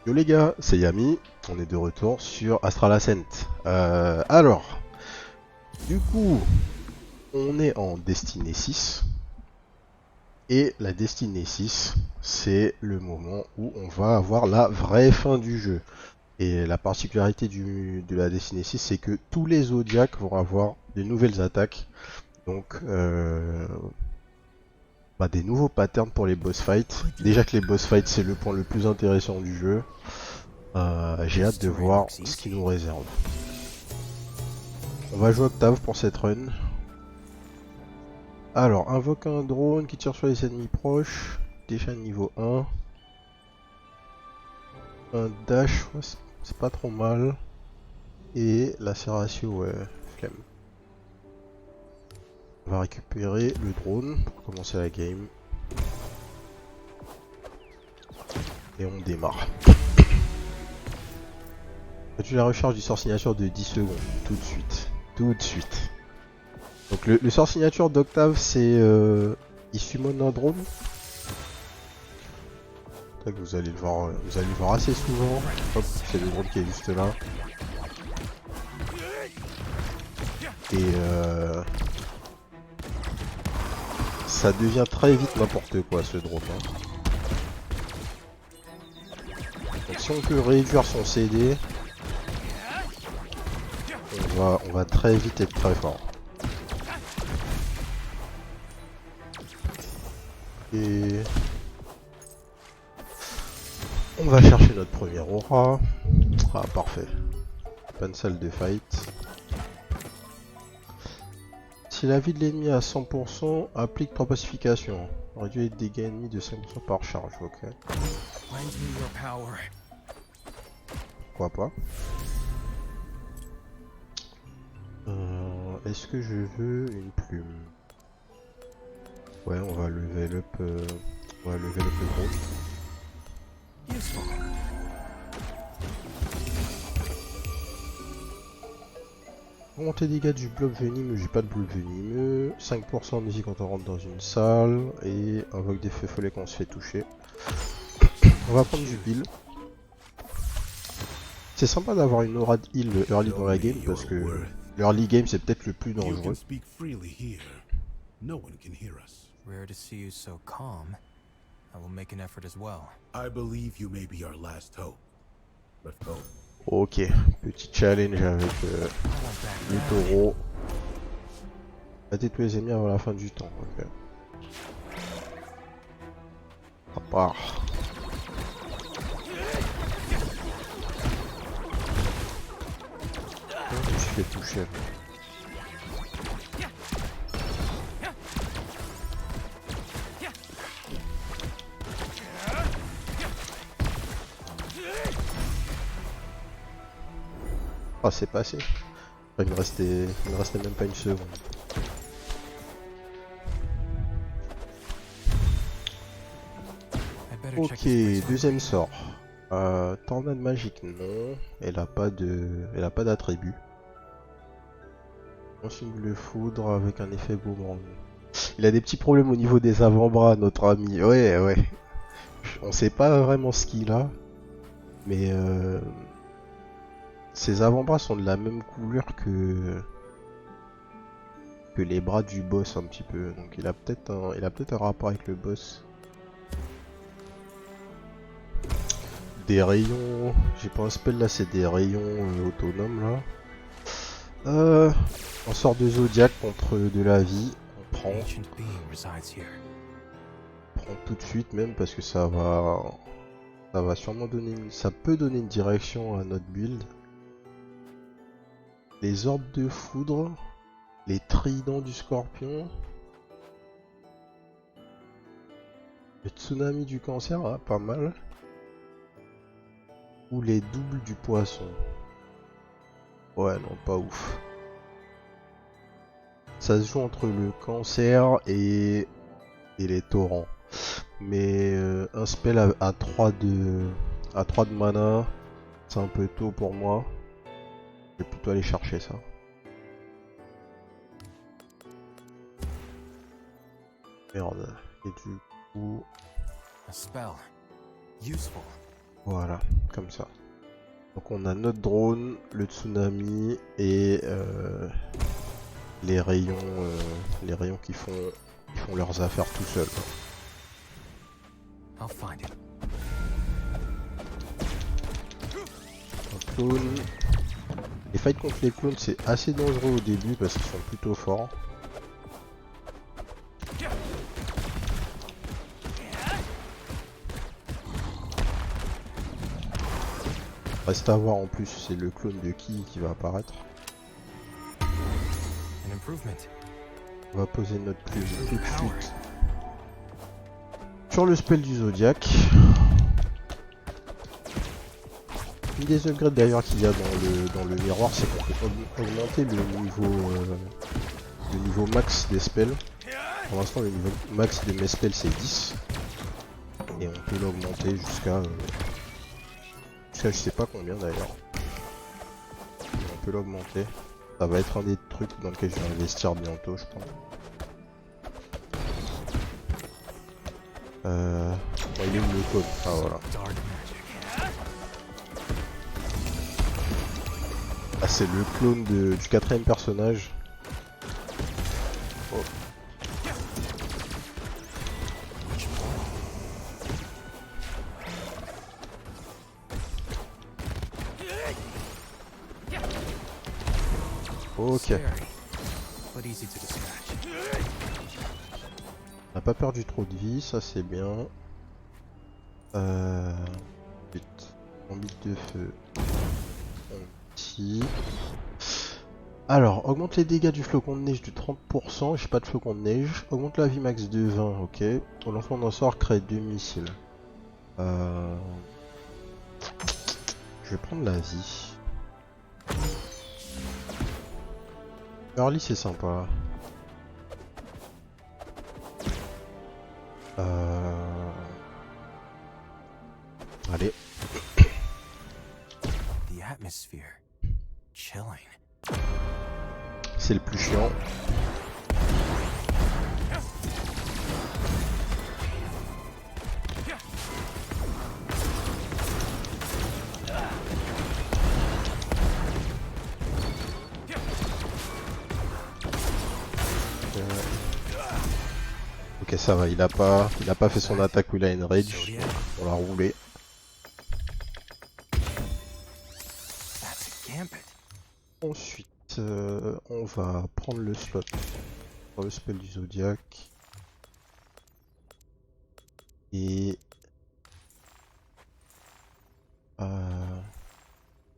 Yo les gars, c'est Yami, on est de retour sur Astral Ascent. Alors, du coup, on est en Destinée 6, et la Destinée 6, c'est le moment où on va avoir la vraie fin du jeu. Et la particularité de la Destinée 6, c'est que tous les Zodiacs vont avoir des nouvelles attaques, donc des nouveaux patterns pour les boss fights. Déjà que les boss fights, c'est le point le plus intéressant du jeu. J'ai hâte de voir ce qu'il nous réserve. On va jouer Octave pour cette run. Alors, invoque un drone qui tire sur les ennemis proches. Déjà niveau 1. Un dash, ouais, c'est pas trop mal. Et lacération, ouais, flemme. On va récupérer le drone pour commencer la game. Et on démarre. Fais-tu la recharge du sort signature de 10 secondes. Tout de suite. Tout de suite. Donc le sort signature d'Octave, c'est... il summon un drone. Vous allez le voir assez souvent. Hop, c'est le drone qui est juste là. Et ça devient très vite n'importe quoi ce drone. Hein. Donc si on peut réduire son CD, on va très vite être très fort. Et on va chercher notre premier aura. Ah parfait. Pas une salle de fight. Si la vie de l'ennemi est à 100%, applique 3 pacifications. Réduit les dégâts ennemis de 5% par charge, ok. Pourquoi pas. Est-ce que je veux une plume? Ouais, on va level up, on va level up le gros. Augmenter les dégâts du bloc venimeux, j'ai pas de bloc venimeux. 5% de vie quand on rentre dans une salle. Et invoque des feux follets quand on se fait toucher. On va prendre du heal. C'est sympa d'avoir une aura de heal early dans la game parce que l'early game c'est peut-être le plus dangereux. Rare to see you so calm. I will make an effort as well. I believe you may be our last hope. Let's go. Ok, petit challenge avec le taureau. Battez tous les ennemis avant la fin du temps. Ok. À part. Je me suis fait toucher. Ah, c'est passé. Enfin, il me restait même pas une seconde. Ok, deuxième sort. Tornade magique, non. Elle a pas d'attribut. Consume le foudre avec un effet boomerang. Il a des petits problèmes au niveau des avant-bras, notre ami. Ouais, ouais. On sait pas vraiment ce qu'il a. Mais ses avant-bras sont de la même couleur que les bras du boss un petit peu. Donc il a peut-être un rapport avec le boss. Des rayons. J'ai pas un spell là, c'est des rayons autonomes là. On sort de Zodiac contre de la vie. On prend tout de suite même parce que ça va sûrement donner ça peut donner une direction à notre build. Les orbes de foudre, les tridents du scorpion, le tsunami du cancer, ah, pas mal. Ou les doubles du poisson. Ouais, non, pas ouf. Ça se joue entre le cancer et les torrents. Mais un spell à 3 de mana, c'est un peu tôt pour moi. Je vais plutôt aller chercher ça. Merde. Et du coup... A spell. Useful. Voilà, comme ça. Donc on a notre drone, le tsunami et les rayons qui font leurs affaires tout seuls. I'll find it. Un clone. Les fights contre les clones c'est assez dangereux au début parce qu'ils sont plutôt forts. Reste à voir en plus c'est le clone de qui va apparaître. An improvement. On va poser notre plume tout de suite sur le spell du Zodiac. Une des upgrades d'ailleurs qu'il y a dans le miroir, c'est qu'on peut augmenter le niveau max des spells. Pour l'instant, le niveau max de mes spells c'est 10. Et on peut l'augmenter jusqu'à je sais pas combien d'ailleurs. On peut l'augmenter. Ça va être un des trucs dans lequel je vais investir bientôt, je pense. Il est où le code? Ah voilà. Ah c'est le clone du quatrième personnage. Oh. Ok. But easy to dispatch. On n'a pas perdu trop de vie, ça c'est bien. Vite. En bite de feu. Ici. Alors, augmente les dégâts du flocon de neige de 30%, j'ai pas de flocon de neige. Augmente la vie max de 20, ok. Au lancement d'un sort, crée 2 missiles. Je vais prendre la vie. Early c'est sympa. Allez. The atmosphere. Chilling. C'est le plus chiant. Ok ça va, il a pas fait son attaque où il a une rage. On l'a roulé. Ensuite, on va prendre le slot pour le spell du Zodiac. Et... au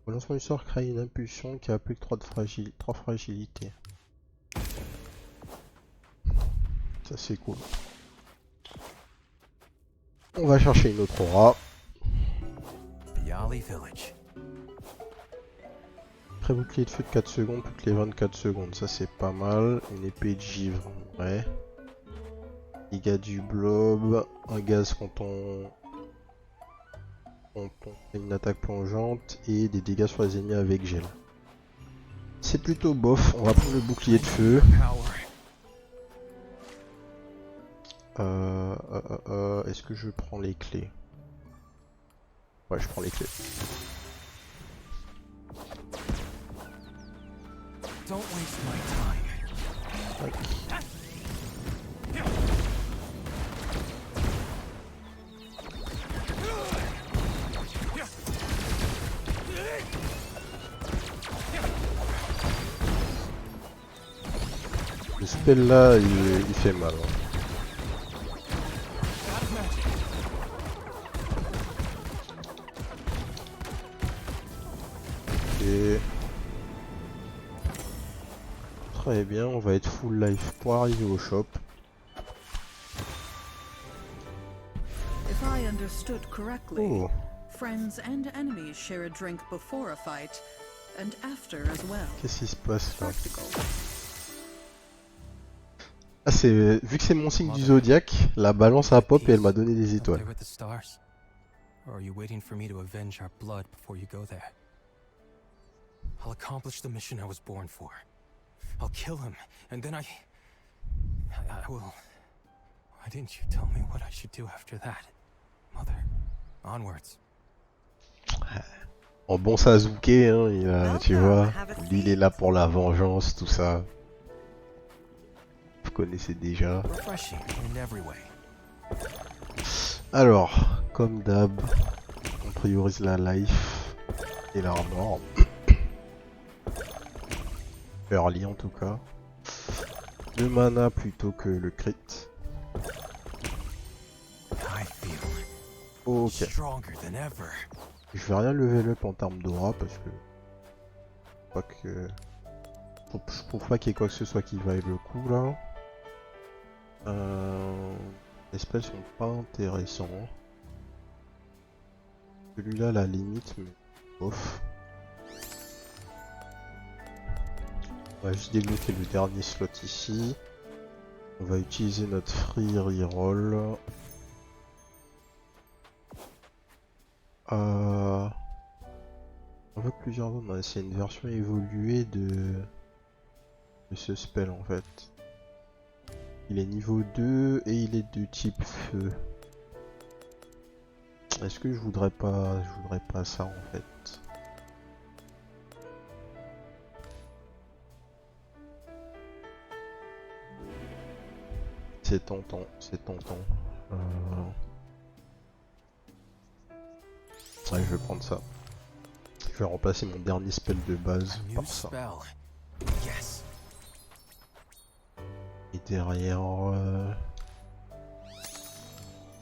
lancement du sort, crée une impulsion qui a plus que 3 fragilité. Ça c'est cool. On va chercher une autre aura. Yali Village. Pré-bouclier de feu de 4 secondes toutes les 24 secondes, ça c'est pas mal. Une épée de givre, ouais. Dégâts du blob, un gaz quand on fait une attaque plongeante et des dégâts sur les ennemis avec gel. C'est plutôt bof, on va prendre le bouclier de feu. Est-ce que je prends les clés? Ouais, je prends les clés. Don't waste my time. Tac. Le spell là, il fait mal. Hein. Et... très bien, on va être full life pour arriver au shop. If I understood correctly, Oh, friends and enemies share a drink before a fight and after as well. qu'est-ce qui se passe là? Practical. Ah, c'est vu que c'est mon signe du zodiaque, la balance a pop et elle m'a donné des étoiles. Up there with the stars? Or are you waiting for me to avenge our blood before you go there? I'll accomplish the mission I was born for. I'll kill him, and then I will... Why didn't you tell me what I should do after that? Mother, onwards. en bon Sasuke, hein, tu vois. Have a Lui, il est là pour la vengeance, tout ça. Vous connaissez déjà. Refreshing in every way. Alors, comme d'hab, on priorise la life et l'armor. Early en tout cas. Le mana plutôt que le crit. I feel Ok. stronger than ever. Je vais rien level up en termes d'aura parce que je crois que je trouve pas qu'il y ait quoi que ce soit qui vaille le coup là. Les spells sont pas intéressants. Celui-là la limite mais off. On va juste débloquer le dernier slot ici. On va utiliser notre free reroll. On voit que plusieurs zones, c'est une version évoluée de ce spell en fait. Il est niveau 2 et il est de type feu. Est-ce que je voudrais pas ça en fait. C'est tentant, c'est tentant. Ouais, je vais prendre ça. Je vais remplacer mon dernier spell de base A new par ça. spell. Yes. Et derrière,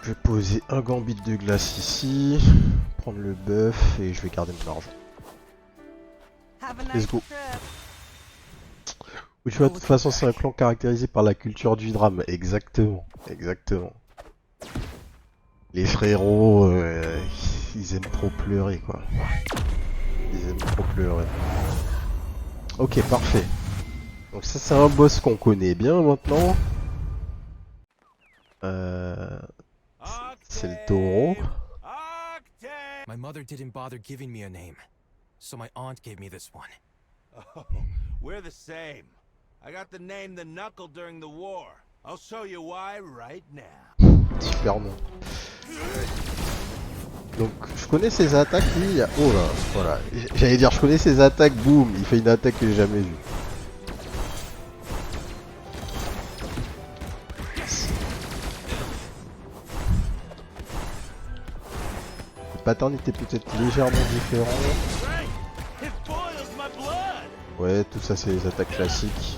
je vais poser un gambit de glace ici, prendre le buff et je vais garder mon argent. Have a Let's nice go. trip. Oui, tu vois, de toute façon, c'est un clan caractérisé par la culture du drame. Exactement, exactement. Les frérots, ils aiment trop pleurer, quoi. Ils aiment trop pleurer. Ok, parfait. Donc ça, c'est un boss qu'on connaît bien maintenant. C'est le taureau. My mother didn't bother giving me a name, so my aunt gave me this one. Oh, we're the same. I got the name the Knuckle during the war. I'll show you why right now. Super nom. Donc je connais ses attaques lui. Oh là, voilà. J'allais dire je connais ses attaques, boum, il fait une attaque que j'ai jamais vue. Le pattern était peut-être légèrement différent. It boils my blood. Ouais, tout ça c'est les attaques classiques.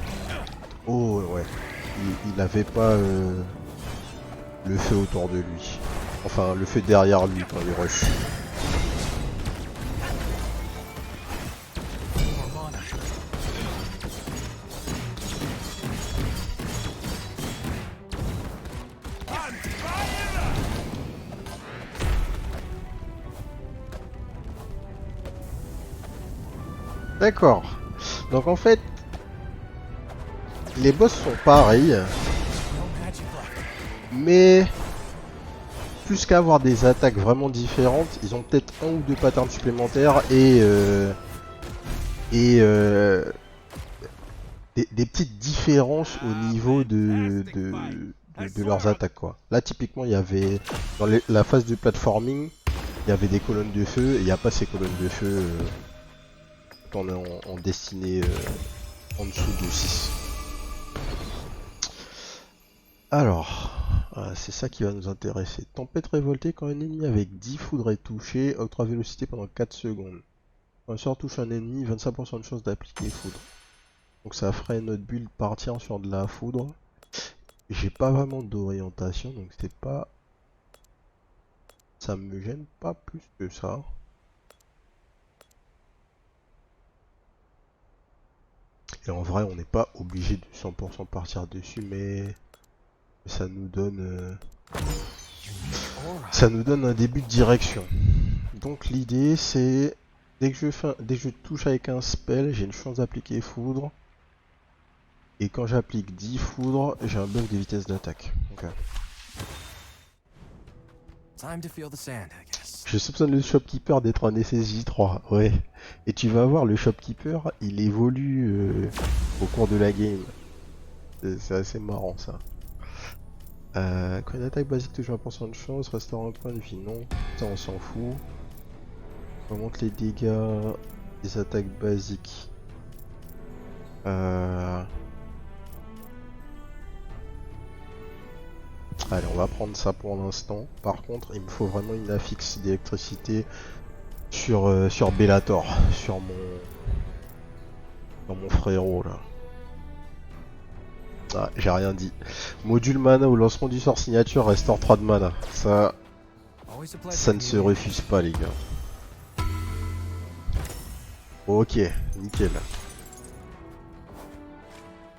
Oh ouais. Il avait pas le feu autour de lui. Enfin le feu derrière lui quand il rush. More mana. D'accord. Donc en fait, les boss sont pareils, No magic left. mais plus qu'avoir des attaques vraiment différentes, ils ont peut-être un ou deux patterns supplémentaires et des petites différences au niveau de leurs attaques quoi. Là typiquement il y avait dans la phase de platforming, il y avait des colonnes de feu et il n'y a pas ces colonnes de feu quand on est en destinée en dessous de 6. Alors, c'est ça qui va nous intéresser. Tempête révoltée, quand un ennemi avec 10 foudres est touché, octroie vélocité pendant 4 secondes. Quand un sort touche un ennemi, 25% de chance d'appliquer foudre. Donc ça ferait notre build partir sur de la foudre. J'ai pas vraiment d'orientation, donc c'est pas... Ça me gêne pas plus que ça. Et en vrai, on n'est pas obligé de 100% partir dessus, mais ça nous donne... Ça nous donne un début de direction. Donc l'idée c'est dès que je touche avec un spell, j'ai une chance d'appliquer foudre. Et quand j'applique 10 foudres, j'ai un buff de vitesse d'attaque. Okay. Time to feel the sand, I guess. Je soupçonne le shopkeeper d'être un SSJ3, ouais. Et tu vas voir, le shopkeeper, il évolue au cours de la game. C'est assez marrant ça. Quand une attaque basique touche 20% de chance, restaure un point de vie, non. Ça on s'en fout. On monte les dégâts des attaques basiques. Allez, on va prendre ça pour l'instant. Par contre, il me faut vraiment une affixe d'électricité sur Bellator, sur mon frérot là. Ah, j'ai rien dit. Module mana au lancement du sort signature restaure 3 de mana. Ça ne se refuse pas les gars. Ok, nickel.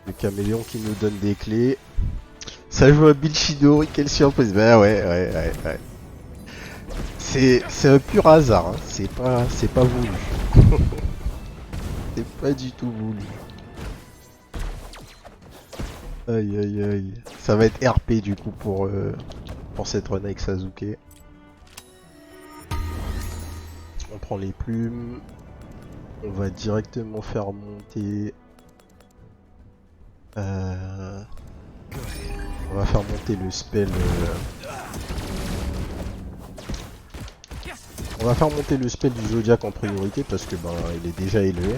Le caméléon qui nous donne des clés. Ça joue à Bill Shidori, quelle surprise. Bah ouais. C'est un pur hasard, hein. C'est pas voulu. C'est pas du tout voulu. Aïe. Ça va être RP du coup pour cette run avec Sasuke. On prend les plumes. On va directement faire monter. On va faire monter le spell. On va faire monter le spell du Zodiac en priorité parce que il est déjà élevé.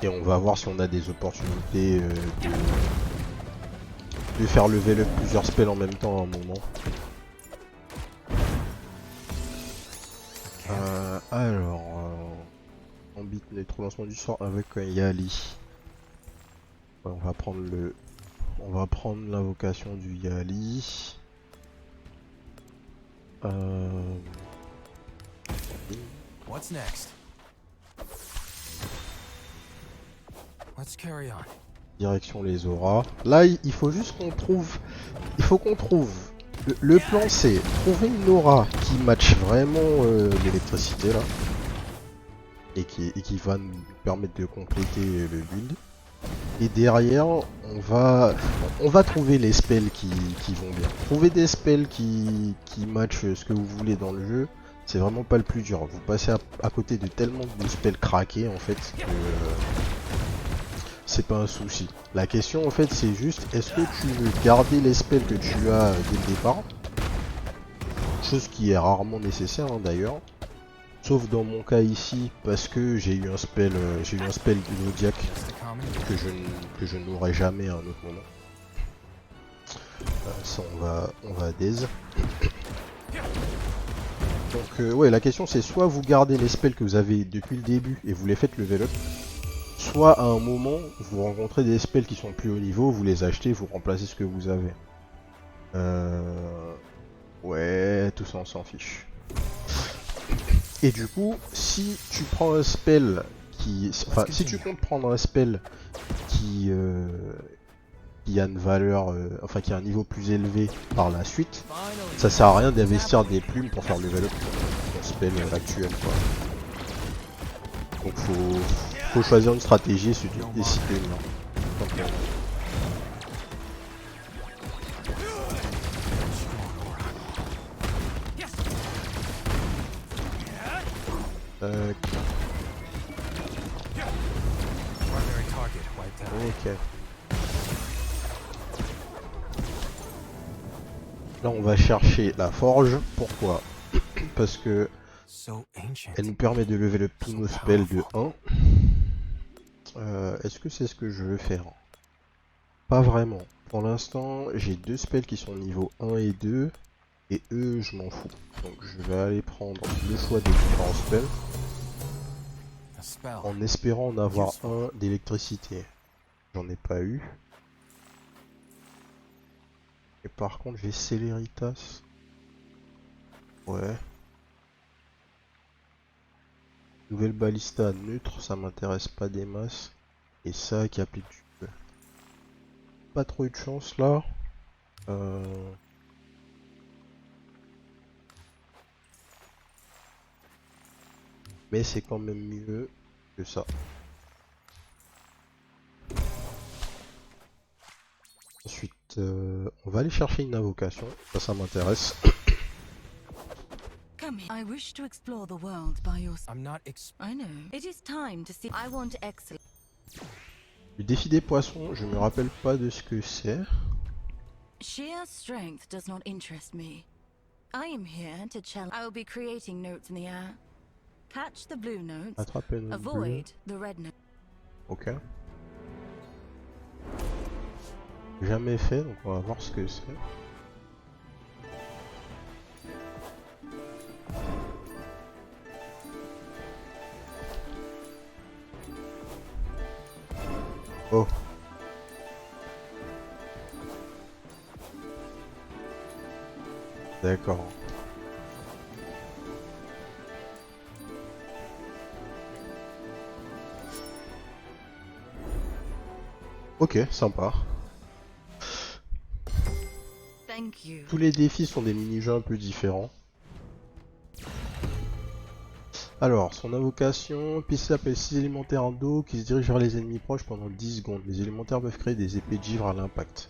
Et on va voir si on a des opportunités de faire level up plusieurs spells en même temps à un moment. Ambit neutre lancement du sort avec Yali. Ouais, on va prendre l'invocation du Yali. What's next? Let's carry on. Direction les auras. Là, il faut juste qu'on trouve. Il faut qu'on trouve. Le plan c'est trouver une aura qui matche vraiment l'électricité là. Et qui va nous permettre de compléter le build. Et derrière, on va trouver les spells qui vont bien. Trouver des spells qui matchent ce que vous voulez dans le jeu, c'est vraiment pas le plus dur. Vous passez à côté de tellement de spells craqués en fait que c'est pas un souci. La question en fait c'est juste, est-ce que tu veux garder les spells que tu as dès le départ? Chose qui est rarement nécessaire hein, d'ailleurs. Sauf dans mon cas ici, parce que j'ai eu un spell du Zodiac que je n'aurai jamais à un autre moment. Ça on va daze. Donc ouais, la question c'est soit vous gardez les spells que vous avez depuis le début et vous les faites level up, soit à un moment vous rencontrez des spells qui sont plus haut niveau, vous les achetez, vous remplacez ce que vous avez. Ouais, tout ça on s'en fiche. Et du coup, si tu prends un spell qui... Enfin, si tu comptes prendre un spell qui a une valeur... enfin, qui a un niveau plus élevé par la suite, ça sert à rien d'investir des plumes pour faire level up ton spell actuel, quoi. Donc faut choisir une stratégie et se décider là. Ok. Là on va chercher la forge. Pourquoi? Parce que elle nous permet de lever tous nos spells de 1. Est-ce que c'est ce que je veux faire? Pas vraiment. Pour l'instant j'ai 2 spells qui sont niveau 1 et 2. Et eux je m'en fous. Donc je vais aller prendre le choix des différents spells. En espérant en avoir un d'électricité. J'en ai pas eu. Et par contre j'ai Céléritas. Ouais. Nouvelle balista neutre, ça m'intéresse pas des masses. Et ça qui applique du feu. Pas trop eu de chance là. Mais c'est quand même mieux que ça. Ensuite, on va aller chercher une invocation. Ça m'intéresse. Come here. I wish to explore the world by your side. I'm not I know. It is time to see. I want excellence. Le défi des poissons, je me rappelle pas de ce que c'est. Sheer strength does not interest me. I am here to challenge. I will be creating notes in the air. Catch the blue notes. Attraper une bleue. Avoid the red notes. Ok. Jamais fait, donc on va voir ce que c'est. Oh. D'accord. Ok, sympa. Thank you. Tous les défis sont des mini-jeux un peu différents. Alors, son invocation, PC appelle 6 élémentaires d'eau qui se dirigent vers les ennemis proches pendant 10 secondes. Les élémentaires peuvent créer des épées de givre à l'impact.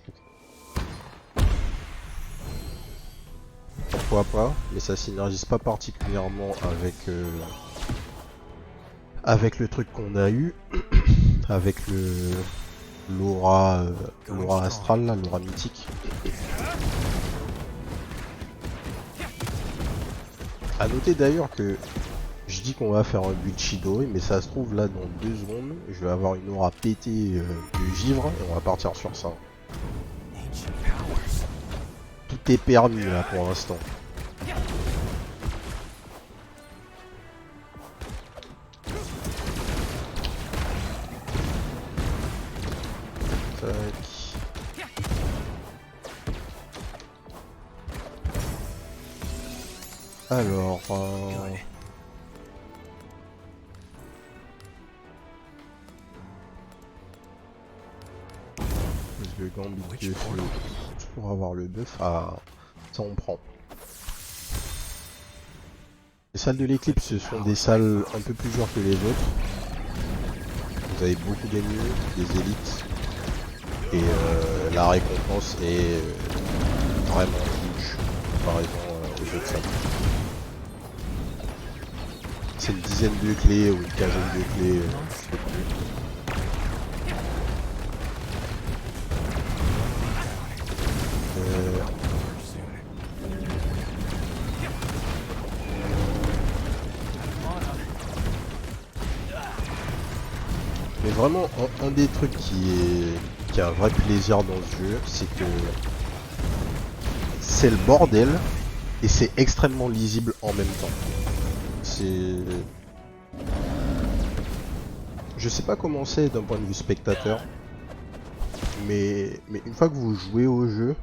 Pourquoi pas, mais ça synergise pas particulièrement avec le truc qu'on a eu, avec l'aura astrale, là, l'aura mythique. A noter d'ailleurs que je dis qu'on va faire un build Chidori, mais ça se trouve là dans 2 secondes, je vais avoir une aura pétée de givre et on va partir sur ça. Tout est permis là pour l'instant. Alors, le gambit de feu pour avoir le buff, ah, ça on prend. Les salles de l'éclipse, ce sont des salles un peu plus dures que les autres. Vous avez beaucoup d'ennemis, des élites, et la récompense est vraiment huge par rapport aux autres salles. C'est une dizaine de clés ou une quinzaine de clés, je sais plus. Mais vraiment, un des trucs qui est un vrai plaisir dans ce jeu, c'est que c'est le bordel et c'est extrêmement lisible en même temps. Je sais pas comment c'est d'un point de vue spectateur, mais une fois que vous jouez au jeu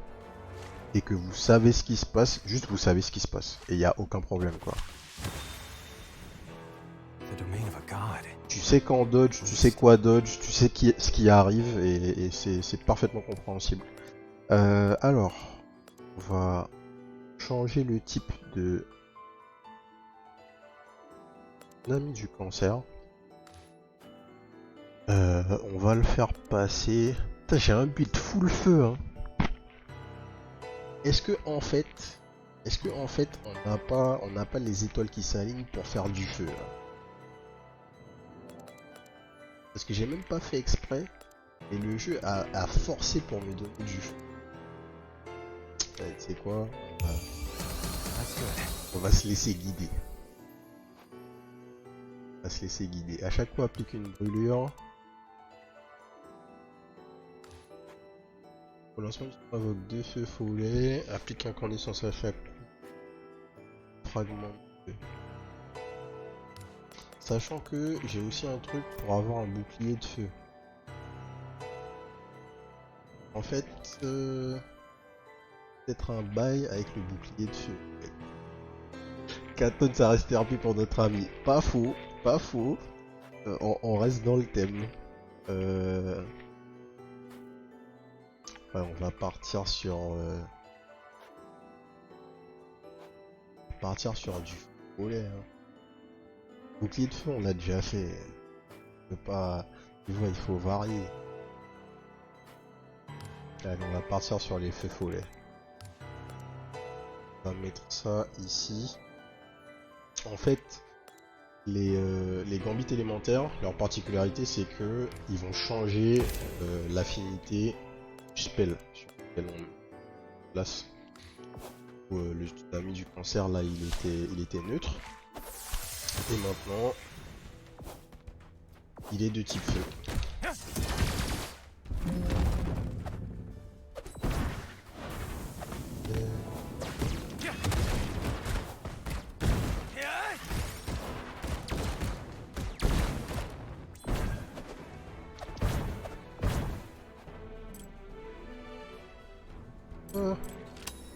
et que vous savez ce qui se passe, juste vous savez ce qui se passe et il n'y a aucun problème quoi. Tu sais quand dodge, tu sais quoi dodge, tu sais ce qui arrive et c'est parfaitement compréhensible. Alors, on va changer le type de l'ami du cancer. On va le faire passer. Putain, j'ai un build full feu. Hein. Est-ce que en fait, on n'a pas les étoiles qui s'alignent pour faire du feu là? Parce que j'ai même pas fait exprès et le jeu a forcé pour me donner du feu. Tu sais quoi? On va se laisser guider. On va se laisser guider. À chaque fois, applique une brûlure. Au lancement, tu provoques 2 feux follets. Applique incandescence à chaque fragment de feu. Sachant que j'ai aussi un truc pour avoir un bouclier de feu. En fait, peut-être un bail avec le bouclier de feu. 4 tonnes ça reste RP pour notre ami. Pas faux, pas faux. On reste dans le thème. Ouais, on va partir sur du volet. Hein. Bouclier de feu, on l'a déjà fait. On peut pas. Tu vois, il faut varier. Allez, on va partir sur les feux follets. On va mettre ça ici. En fait, les gambits élémentaires, leur particularité c'est que ils vont changer l'affinité du spell sur lequel on place. Le tsunami du cancer là il était neutre. Et maintenant il est de type feu.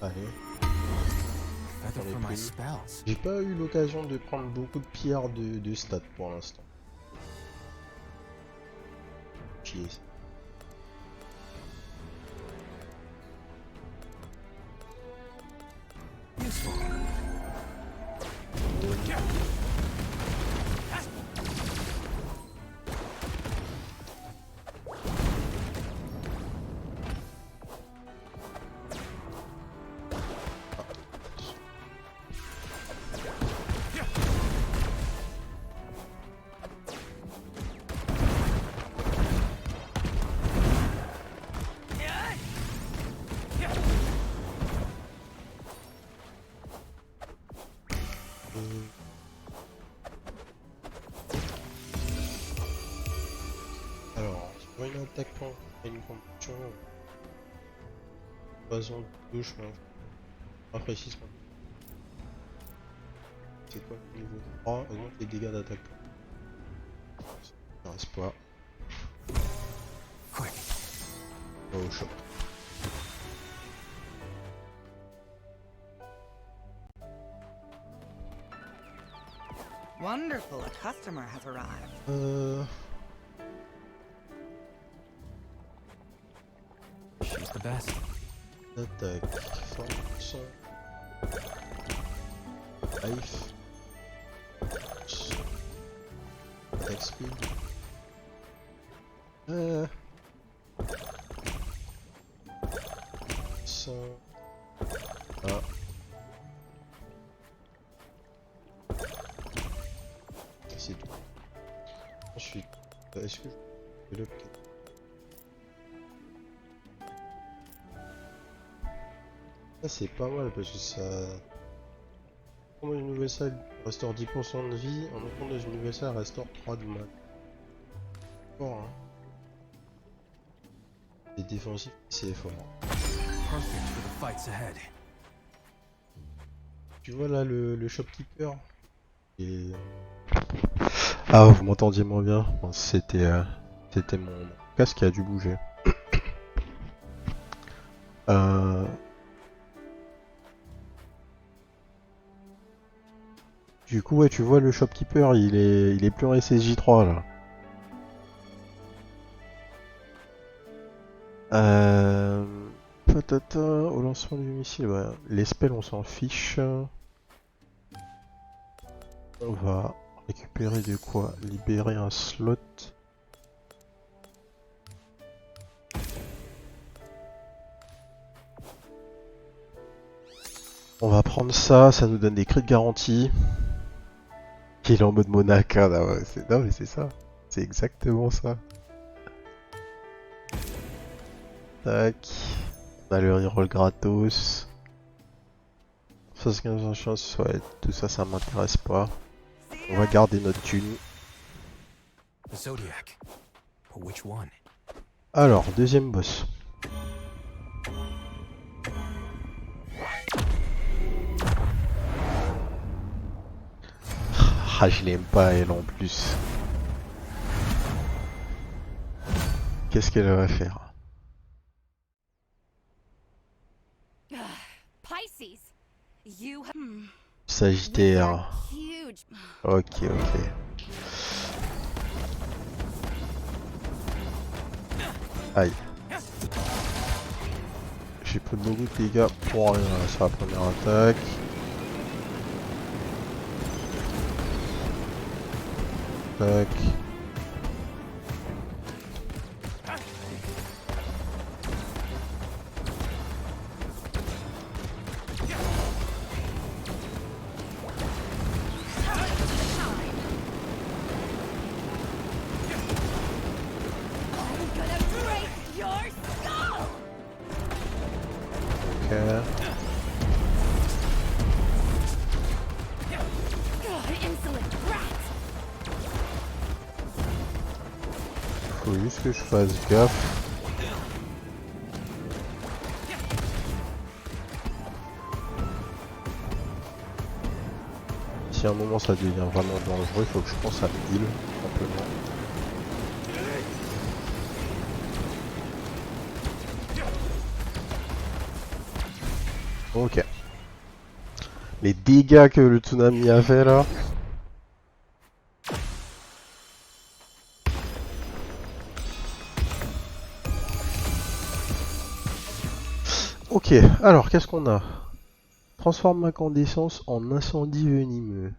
Allez. Feather J'en ai for my plus. spells. J'ai pas eu l'occasion de prendre beaucoup de pierres de stats pour l'instant. Chier. Useful. Alors, sur une attaque et une compétition, poison de touche, mais pas précise. C'est quoi le niveau 3? Augmente les dégâts d'attaque. Ça reste pas. Quick. Pas au shop. Wonderful, a customer has arrived. She's the best. Attaque, force, life, attaque speed. Ça. Ah. C'est tout. Ensuite, est-ce que je développe quelque... Ça c'est pas mal parce que ça... Comme une nouvelle salle restaure 10% de vie, en ouvrant dans une nouvelle salle restaure 3 de mal. Fort hein. C'est défensif, c'est fort. Perfect for the fights ahead. Tu vois là le shopkeeper et... Ah vous m'entendiez moins bien, bon, c'était mon casque qui a dû bouger. Du coup ouais tu vois le shopkeeper il est plus en SSJ3 là. Patata, au lancement du missile, ouais. Les spells on s'en fiche. On va récupérer de quoi? Libérer un slot. On va prendre ça, ça nous donne des crits de garantie. Il est en mode Monaka là, ouais. Non mais c'est ça. C'est exactement ça. Tac. On a le reroll gratos. 75 en chance, ouais, tout ça, ça m'intéresse pas. On va garder notre thune. The Zodiac. But which one? Alors, deuxième boss. Ah, je l'aime pas elle en plus. Qu'est-ce qu'elle va faire? Pisces. You Sagittaire. huge. Ok. Aïe. J'ai pris beaucoup de dégâts pour rien là, sur la première attaque. Tac. Ok. Faut juste que je fasse gaffe. Si à un moment ça devient vraiment dangereux, il faut que je pense à heal, simplement. Ok. Les dégâts que le tsunami a fait là. Ok, alors qu'est-ce qu'on a? Transforme incandescence en incendie venimeux.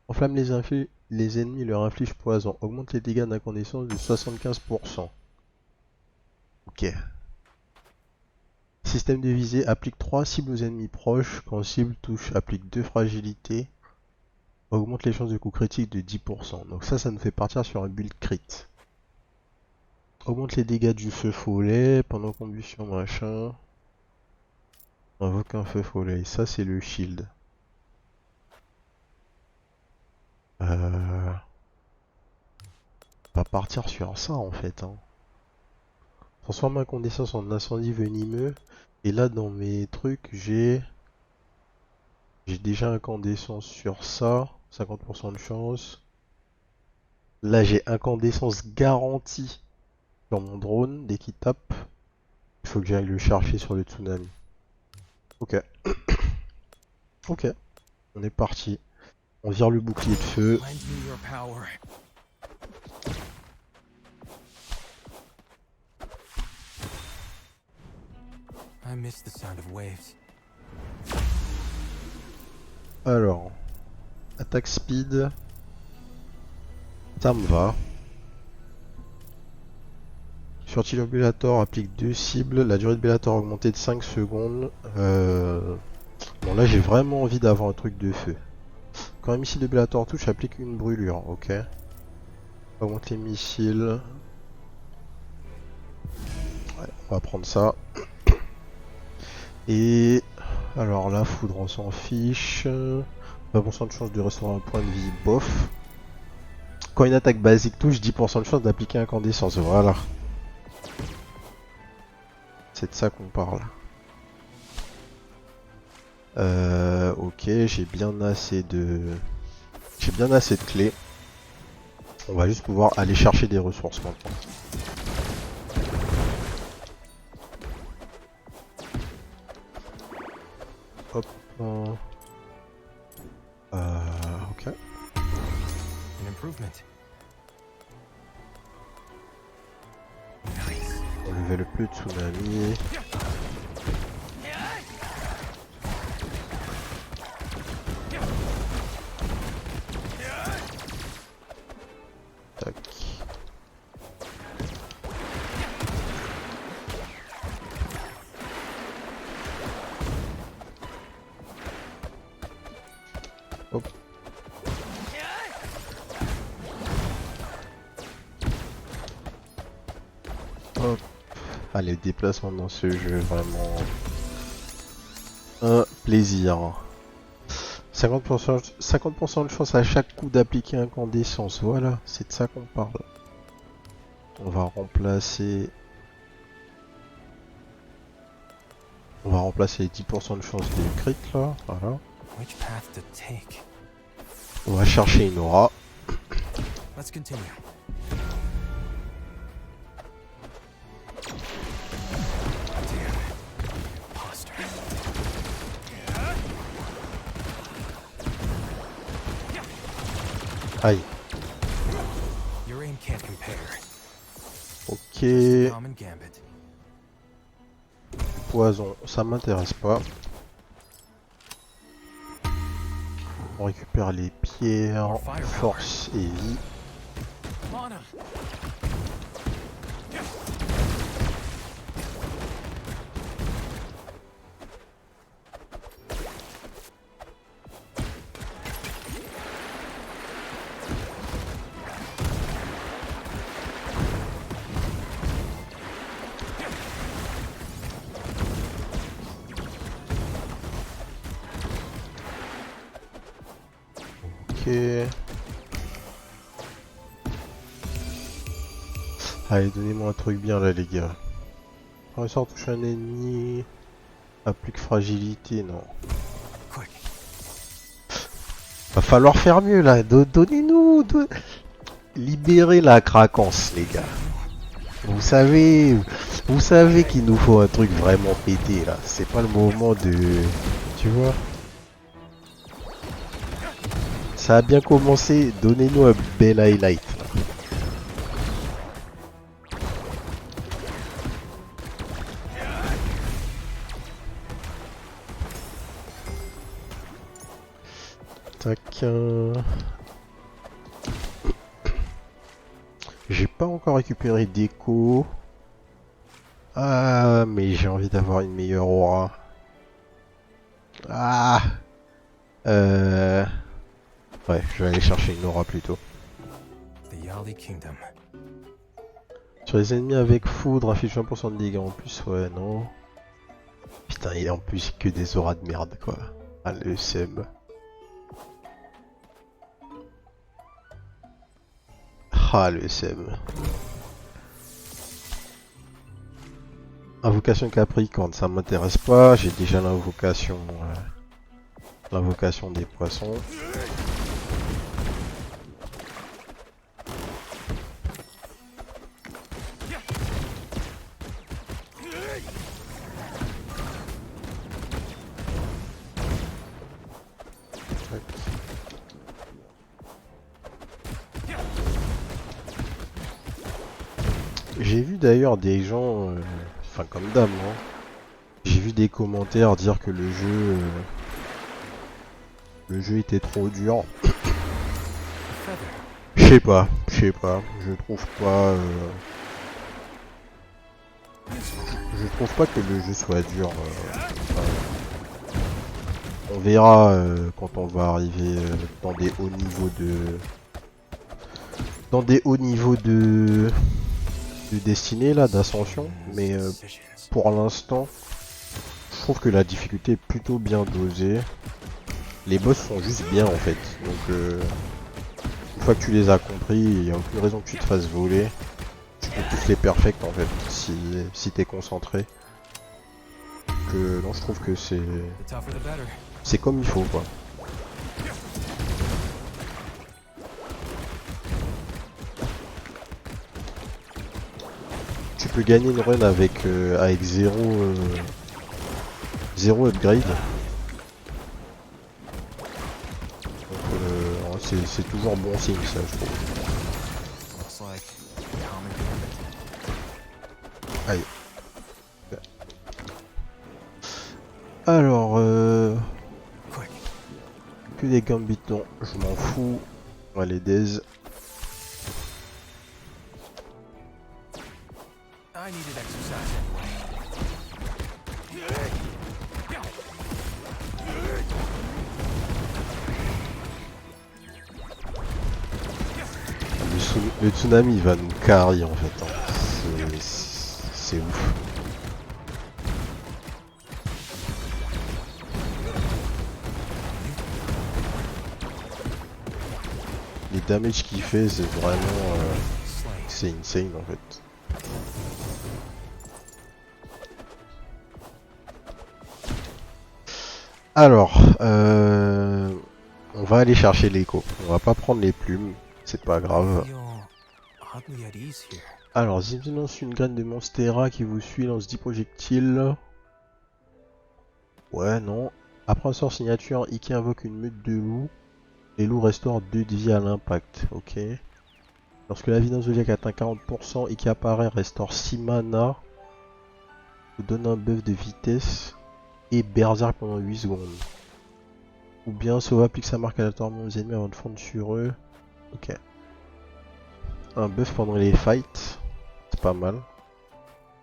Enflamme les ennemis, leur inflige poison. Augmente les dégâts d'incandescence de 75%. Ok. Système de visée, applique 3 cibles aux ennemis proches. Quand cible touche, applique 2 fragilités. Augmente les chances de coup critique de 10%. Donc ça nous fait partir sur un build crit. Augmente les dégâts du feu follet pendant combustion machin. Invoque un feu follet. Ça c'est le shield. On va partir sur ça en fait. Hein. Transforme incandescence en incendie venimeux. Et là dans mes trucs j'ai déjà incandescence sur ça. 50% de chance. Là j'ai incandescence garantie sur mon drone dès qu'il tape. Il faut que j'aille le chercher sur le tsunami. Ok. Ok. On est parti. On vire le bouclier de feu. Lend me your power. I miss the sound of waves. Alors. Attaque speed. Ça me va. Sur tir Bellator, applique 2 cibles. La durée de Bellator augmentée de 5 secondes. Bon là j'ai vraiment envie d'avoir un truc de feu. Quand un missile de Bellator touche, applique une brûlure. Ok. Augmente les missiles. Ouais, on va prendre ça. Et alors la foudre on s'en fiche. 20% de chance de restaurer un point de vie, bof. Quand une attaque basique touche, 10% de chance d'appliquer incandescence, voilà. C'est de ça qu'on parle. Ok, j'ai bien assez de clés. On va juste pouvoir aller chercher des ressources maintenant. Hop. Ok. An improvement. Nice. On level plus de tsunami. Tac. Hop. Hop. Ah, les déplacements dans ce jeu, vraiment un plaisir. 50% de chance à chaque coup d'appliquer incandescence. Voilà, c'est de ça qu'on parle. On va remplacer les 10% de chance de crit là. Voilà. Which path to take? On va chercher une aura. Let's continue. Damn. Imposter. Aïe. Your aim can't compare. Ok. Common gambit. Poison, ça m'intéresse pas. On récupère les pierres, force et vie. On 'em. Ok. Allez, donnez-moi un truc bien là, les gars. Ressort touche un ennemi. Applique fragilité, non. Quick. Va falloir faire mieux là. Donnez-nous. Libérez la craquance, les gars. Vous savez qu'il nous faut un truc vraiment pété là. C'est pas le moment de. Tu vois. Ça a bien commencé. Donnez-nous un bel highlight. Tac. J'ai pas encore récupéré d'écho. Ah, mais j'ai envie d'avoir une meilleure aura. Ah. Ouais, je vais aller chercher une aura plutôt. The Yali Kingdom. Sur les ennemis avec foudre, affiche 20% de dégâts en plus, ouais, non. Putain, il est en plus que des auras de merde, quoi. Ah, le seum. Ah, le seum. Invocation Capricorne, ça m'intéresse pas, j'ai déjà l'invocation des poissons. J'ai vu d'ailleurs des gens, enfin comme dame, hein, j'ai vu des commentaires dire que le jeu était trop dur. Je sais pas, je trouve pas, je trouve pas que le jeu soit dur. On verra quand on va arriver dans des hauts niveaux de destinée là, d'ascension, mais pour l'instant, je trouve que la difficulté est plutôt bien dosée. Les boss sont juste bien en fait, donc une fois que tu les as compris, il n'y a aucune raison que tu te fasses voler. Tu peux tous les perfect en fait, si t'es concentré. Donc, non, je trouve que c'est comme il faut quoi. Tu peux gagner une run avec zéro upgrade. Donc c'est toujours bon signe ça je trouve. Aïe. Alors que des gambits, non, je m'en fous. On va les daze. I needed exercise anyway. Le tsunami va nous carry en fait. Hein. C'est ouf. Les damages qu'il fait, c'est vraiment... c'est insane en fait. Alors, on va aller chercher l'écho. On va pas prendre les plumes, c'est pas grave. Alors, Zimzi lance une graine de Monstera qui vous suit, lance 10 projectiles. Ouais, non. Après un sort signature, Iki invoque une meute de loups. Les loups restaurent 2 de vie à l'impact, ok. Lorsque la vie d'un zodiac atteint 40%, Iki apparaît, restaure 6 mana. Vous donne un buff de vitesse. Et berserk pendant 8 secondes. Ou bien Sova applique sa marque aléatoirement aux ennemis avant de fondre sur eux. Ok. Un buff pendant les fights. C'est pas mal.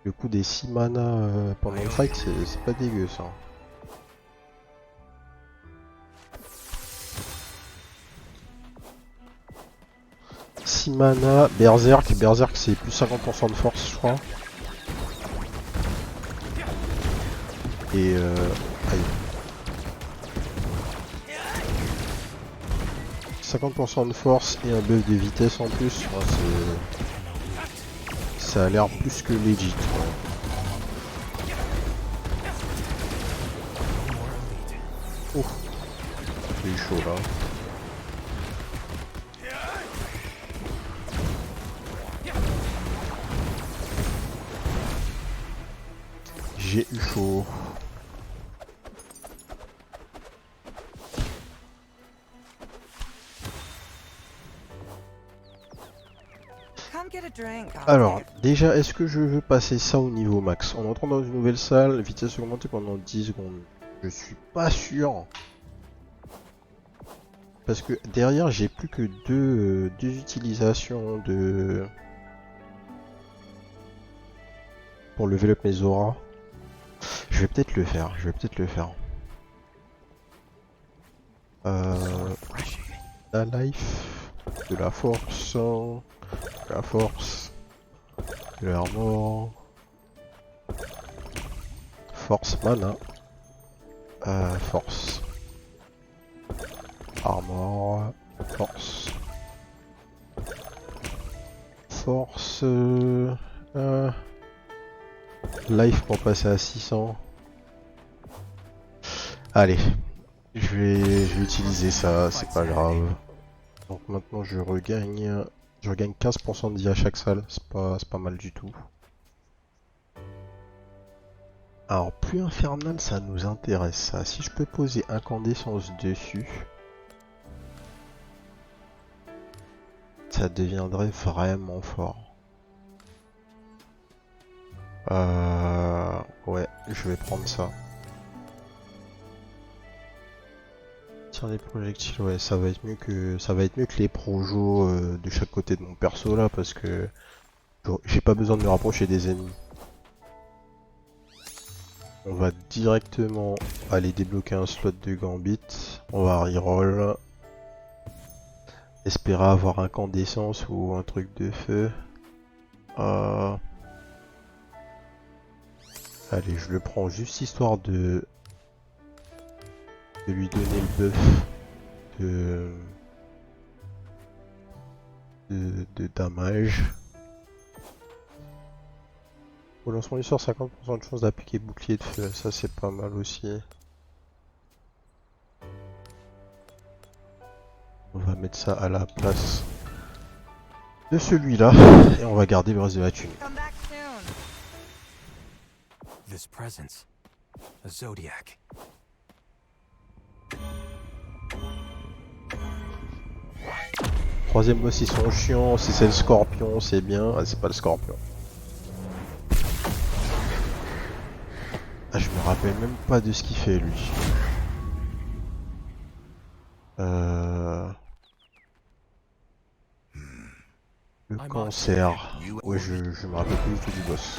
Le coup des 6 mana pendant le fight, c'est pas dégueu ça. « 6 mana, berserk c'est plus 50% de force je crois. Et aïe. 50% de force et un buff de vitesse en plus, ouais, ça a l'air plus que legit. Ouais. Oh, j'ai eu chaud là. J'ai eu chaud. Come get a drink. Alors, déjà, est-ce que je veux passer ça au niveau max? On entre dans une nouvelle salle, vitesse augmentée pendant 10 secondes. Je suis pas sûr. Parce que derrière, j'ai plus que deux utilisations de... pour level up mes auras. Je vais peut-être le faire, La life, de la force, de l'armor, force mana, force, armor, force, life pour passer à 600. Allez, je vais utiliser ça, c'est pas grave. Donc maintenant je regagne 15% de vie à chaque salle, c'est pas mal du tout. Alors plus infernal, ça nous intéresse ça. Si je peux poser incandescence dessus, ça deviendrait vraiment fort. Ouais, je vais prendre ça. Tiens, les projectiles, ouais, ça va être mieux que les projos de chaque côté de mon perso là, parce que j'ai pas besoin de me rapprocher des ennemis. On va directement aller débloquer un slot de gambit. On va reroll. Espérer avoir incandescence ou un truc de feu. Allez, je le prends juste histoire de lui donner le buff de damage. Au lancement du sort, 50% de chance d'appliquer bouclier de feu, ça c'est pas mal aussi. On va mettre ça à la place de celui-là et on va garder le reste de la thune. Come back soon. This presence. A Zodiac. Troisième boss, ils sont chiants. Si c'est le scorpion, c'est bien. Ah, c'est pas le scorpion. Ah, je me rappelle même pas de ce qu'il fait lui. Le cancer. Ouais, je me rappelle plus du tout du boss.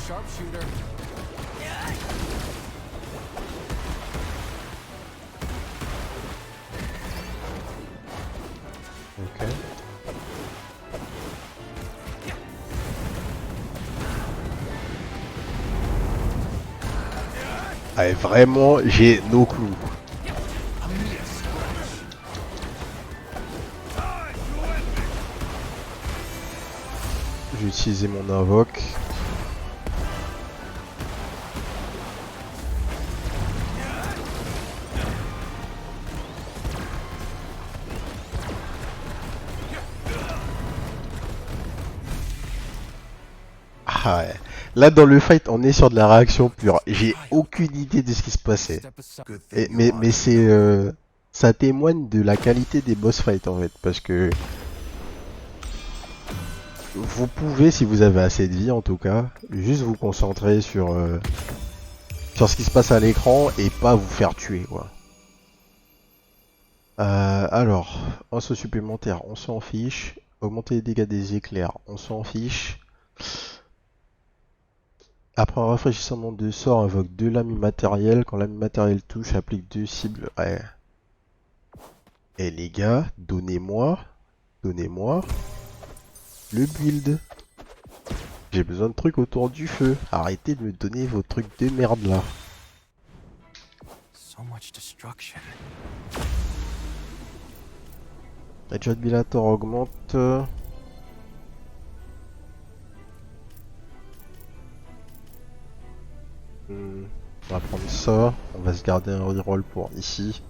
Sharpshooter. Ok. Ah, vraiment, j'ai no clue. J'ai utilisé mon invoque. Ah ouais. Là dans le fight on est sur de la réaction pure. J'ai aucune idée de ce qui se passait. Step aside. Good Et, thing you mais are c'est ça témoigne de la qualité des boss fights en fait, parce que vous pouvez, si vous avez assez de vie en tout cas, juste vous concentrer sur ce qui se passe à l'écran et pas vous faire tuer quoi. Alors, un saut supplémentaire, on s'en fiche. Augmenter les dégâts des éclairs, on s'en fiche. Après un rafraîchissement de sort, invoque 2 lames immatérielles. Quand l'âme immatérielle touche, applique 2 cibles. Ouais. Et les gars, donnez-moi le build. J'ai besoin de trucs autour du feu. Arrêtez de me donner vos trucs de merde là. So much destruction. Headshot Bellator augmente. On va prendre ça. On va se garder un reroll pour ici.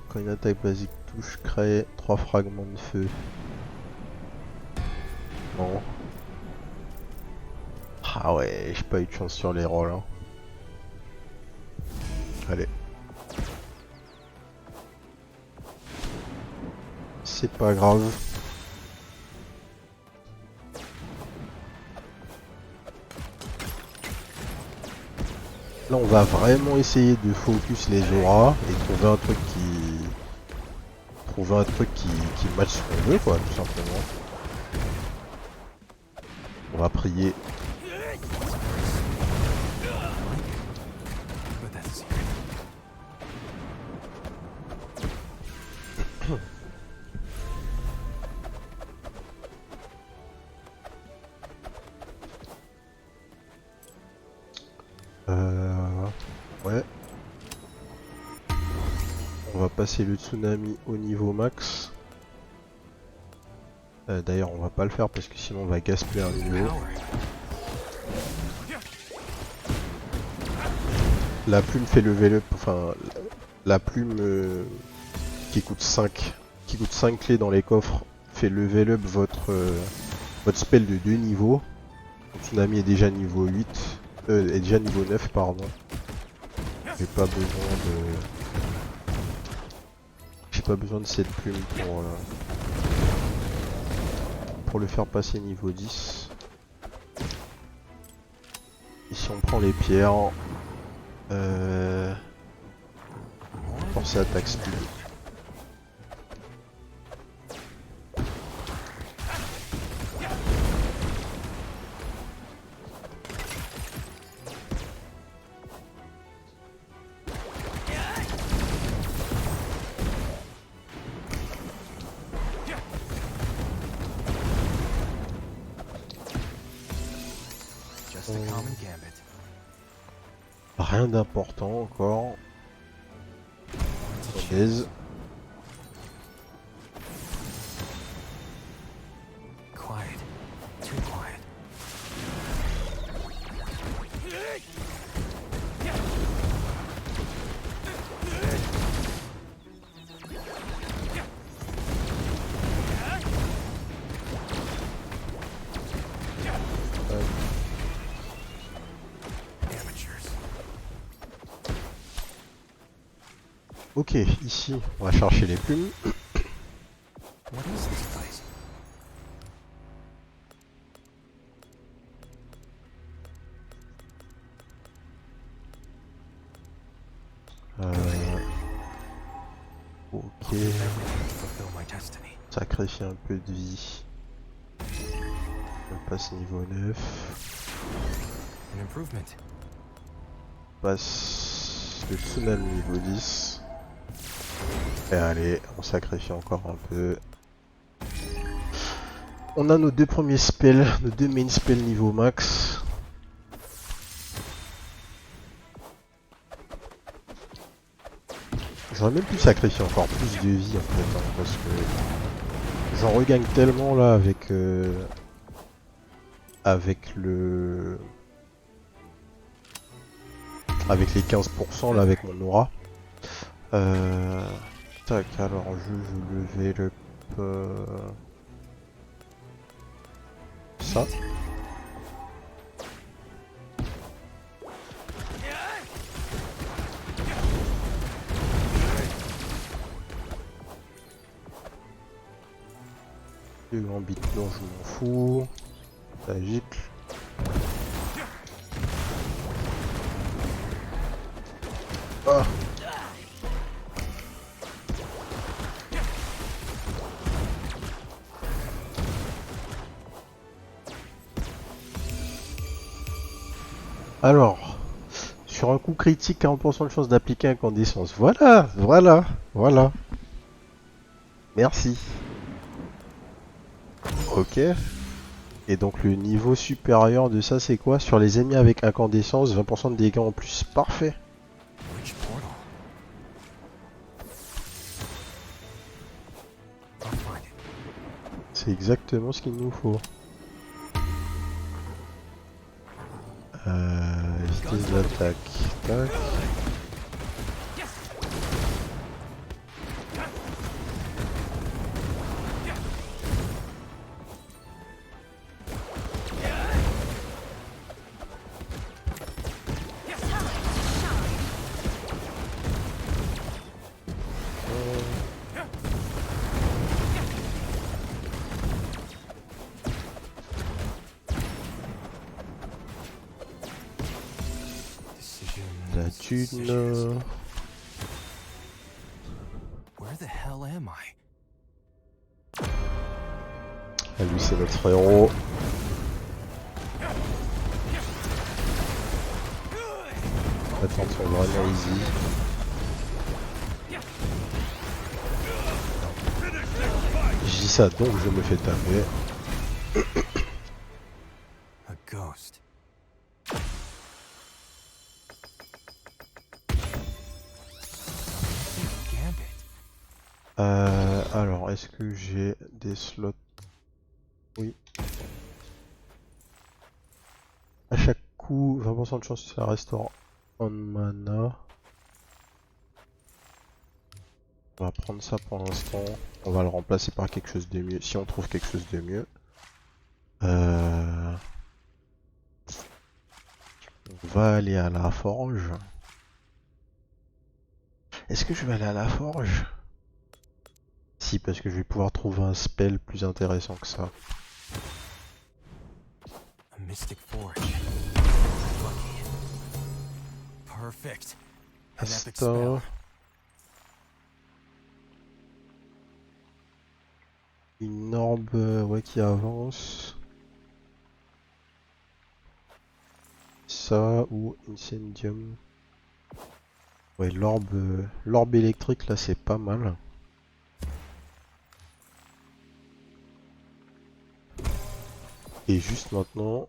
Quand une attaque basique touche, crée 3 fragments de feu. Non. Ah ouais, j'ai pas eu de chance sur les rolls. Hein. Allez. C'est pas grave. Là on va vraiment essayer de focus les auras et trouver un truc qui match ce qu'on veut quoi, tout simplement. On va prier. But that's Ouais. On va passer le tsunami au niveau max. D'ailleurs on va pas le faire parce que sinon on va gaspiller un niveau. power. La plume fait lever le... Enfin, la plume qui coûte 5 clés dans les coffres fait level up votre spell de 2 niveaux. Le tsunami est déjà niveau 8. Est déjà niveau 9 pardon. J'ai pas besoin de cette plume pour le faire passer niveau 10. Ici on prend les pierres. Forcer attaque speed. Just a common gambit. Rien d'important encore. Chaise. Quiet. Too quiet. Amateurs. Ok, ici on va chercher les plumes. What is this place? Ok, Fulfill my destiny. sacrifier un peu de vie. On passe niveau 9. An improvement. Passe le tsunami niveau 10. Et allez, on sacrifie encore un peu. On a nos deux premiers spells, nos deux main spells niveau max. J'aurais même pu sacrifier encore plus de vie en fait, hein, parce que j'en regagne tellement là avec les 15% là avec mon aura. Tac, alors je lever le ça. Le grand bit non, je m'en fous. Ça gicle. Ah. Alors, sur un coup critique, 40% de chance d'appliquer incandescence. Voilà, voilà, voilà. Merci. Ok. Et donc le niveau supérieur de ça c'est quoi? Sur les ennemis avec incandescence, 20% de dégâts en plus. Parfait. Which portal? I'll find it. C'est exactement ce qu'il nous faut. Vitesse d'attaque. Tac. La thune. Where the hell am I? Ah, lui c'est notre héros. Attention vraiment easy. Je dis ça donc je me fais taper. A ghost. Gambit. Alors est-ce que j'ai des slots? Oui. À chaque coup, 20% de chance que ça restaure en mana. On va prendre ça pour l'instant. On va le remplacer par quelque chose de mieux, si on trouve quelque chose de mieux. On va aller à la forge. Est-ce que je vais aller à la forge? Si, parce que je vais pouvoir trouver un spell plus intéressant que ça. A mystic forge. Lucky. Perfect. An epic spell. Asta. Une orbe ouais, qui avance. Ça ou Incendium. Ouais, l'orbe électrique là c'est pas mal. Et juste maintenant,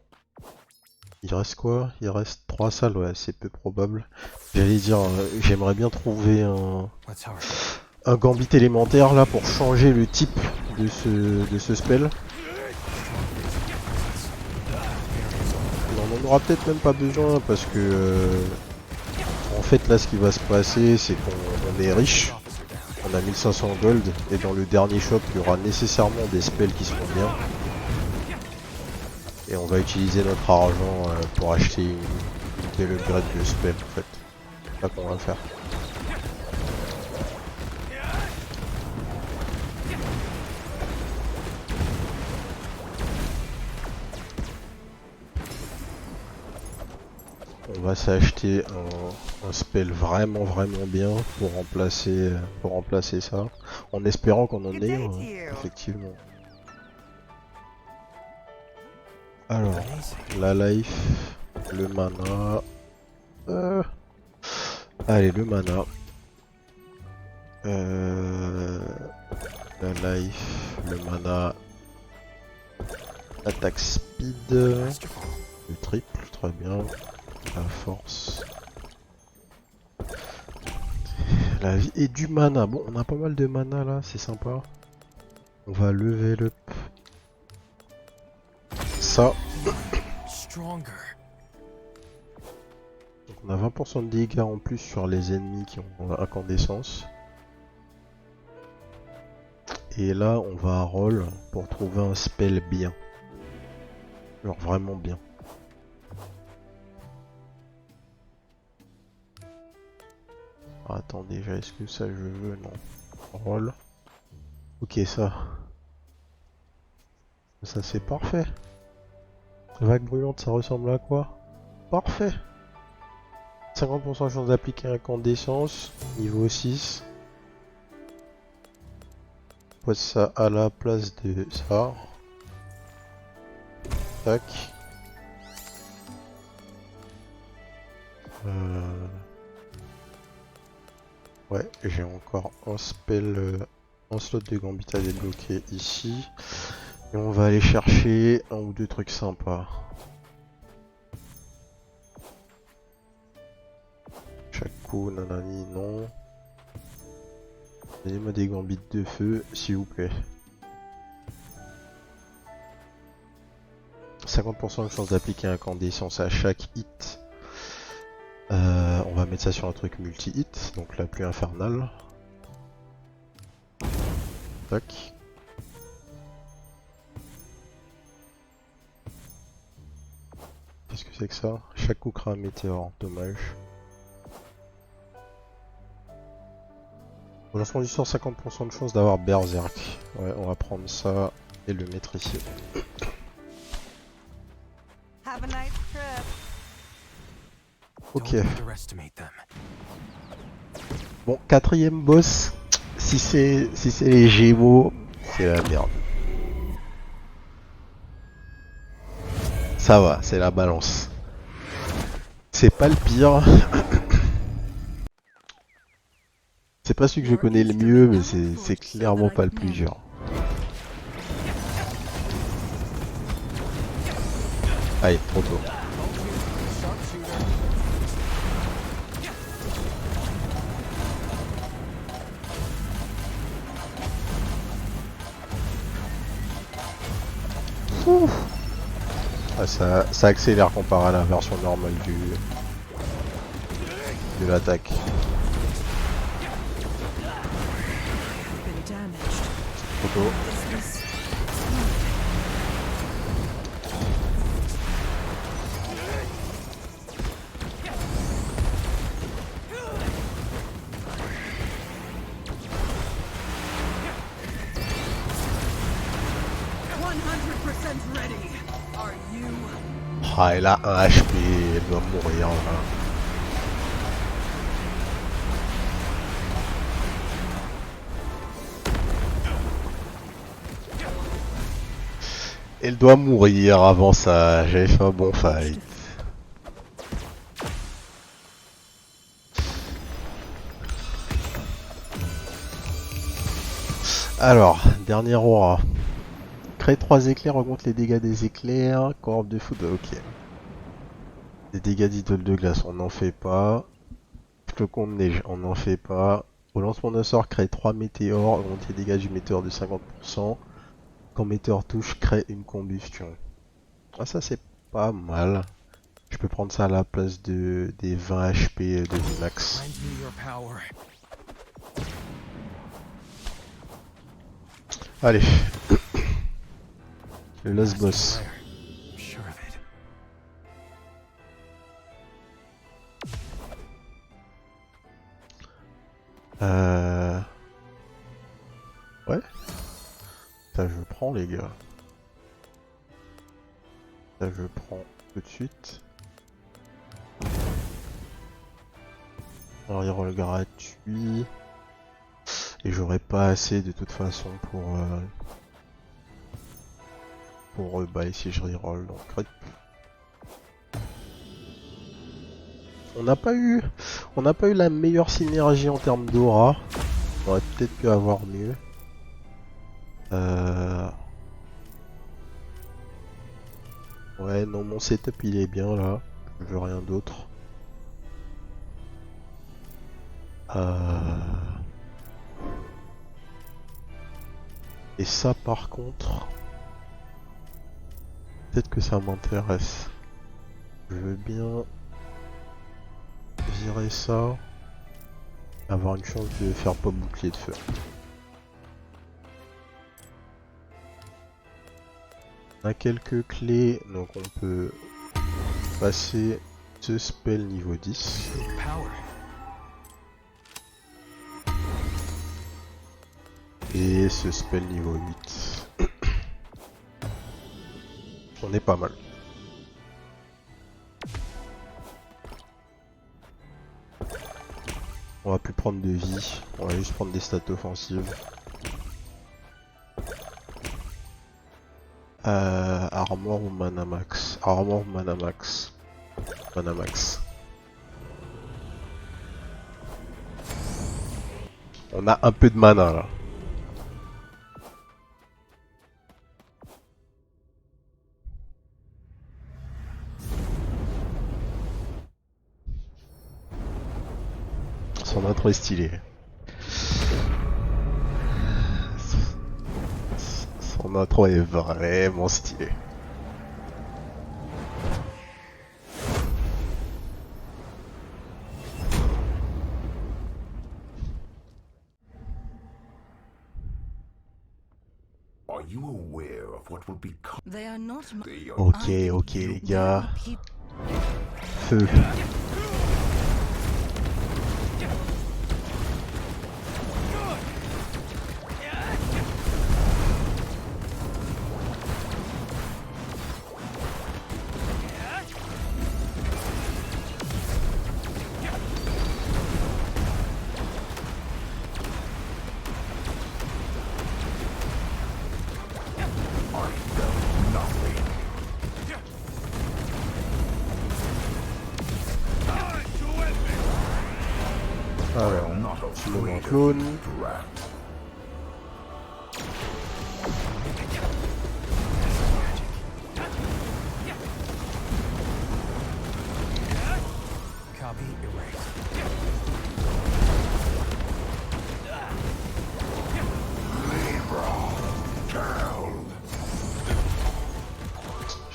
il reste quoi? Il reste 3 salles, ouais, c'est peu probable. J'allais dire, j'aimerais bien trouver Let's hurry. un gambit élémentaire là pour changer le type de ce spell. On en aura peut-être même pas besoin parce que en fait là ce qui va se passer c'est qu'on est riche. On a 1500 gold et dans le dernier shop il y aura nécessairement des spells qui seront bien. Et on va utiliser notre argent pour acheter une upgrade de spell en fait. C'est ça qu'on va faire. On va s'acheter un spell vraiment bien pour remplacer ça. En espérant qu'on en Good ait day un, to you. effectivement. Alors, Amazing. la life, le mana. Allez, le mana. La life, le mana. Attaque speed. Masterful. Le triple, très bien. La force. La vie et du mana. Bon, on a pas mal de mana là, c'est sympa. On va level up. Ça. Stronger. Donc on a 20% de dégâts en plus sur les ennemis qui ont incandescence. Et là, on va à roll pour trouver un spell bien. Genre vraiment bien. Ah, attends, déjà, est-ce que ça je veux? Non. Roll. Ok, ça. Ça c'est parfait. Vague brûlante, ça ressemble à quoi? Parfait. 50% de chance d'appliquer incandescence. Niveau 6. Pose ça à la place de ça. Tac. Ouais, j'ai encore un spell Un slot de gambit à débloquer ici. Et on va aller chercher un ou deux trucs sympas. Chaco, nanani, non. Donnez-moi des gambits de feu, s'il vous plaît. 50% de chance d'appliquer incandescence à chaque hit. On va mettre ça sur un truc multi-hit, donc la plus infernale. Tac. Qu'est-ce que c'est que ça? Chaque coup crée un météore, dommage. Au lancement du sort, 50% de chance d'avoir Berserk. Ouais, on va prendre ça et le mettre ici. Have a nice trip. Ok. Don't underestimate them. Bon, quatrième boss. Si c'est les Gémeaux, c'est la merde. Ça va, c'est la balance. C'est pas le pire. C'est pas celui que je connais le mieux, mais c'est clairement pas le plus dur. Aïe, trop tôt. Ouh. Ah, ça accélère comparé à la version normale de l'attaque. Been damaged. Trop tôt. This was 100% ready. Are you? Ah, elle a un HP, elle doit mourir là. Elle doit mourir avant ça, j'avais fait un bon fight. Alors, dernier aura. Crée 3 éclairs, augmente les dégâts des éclairs, corbe de foudre, ok. Les dégâts d'idole de glace, on n'en fait pas. Flocon de neige, on n'en fait pas. Au lancement d'un sort, crée 3 météores, augmente les dégâts du météore de 50%. Quand météore touche, crée une combustion. Ah, ça c'est pas mal. Je peux prendre ça à la place des 20 HP de Vmax. Lend me your power. Allez. Le last boss. I'm sure of it. Ouais. Ça je prends les gars. Ça je prends tout de suite. Un reroll gratuit. Et j'aurais pas assez de toute façon pour buy si je reroll, donc rip. On n'a pas eu la meilleure synergie en termes d'aura. On aurait peut-être pu avoir mieux. Ouais, non, mon setup il est bien là. Je veux rien d'autre. Et ça par contre, peut-être que ça m'intéresse. Je veux bien virer ça. Avoir une chance de faire pas bouclier de feu. On a quelques clés, donc on peut passer ce spell niveau 10. Power. Et ce spell niveau 8. On est pas mal. On va plus prendre de vie, on va juste prendre des stats offensives. Armor ou mana max? Armor ou mana max? Mana max. On a un peu de mana là. trop stylé. Son intro est vraiment stylé. Are you aware of what will become They are not my... Ok, ok les gars. Feu. Alors, tu me mets un clone. Copy, erase.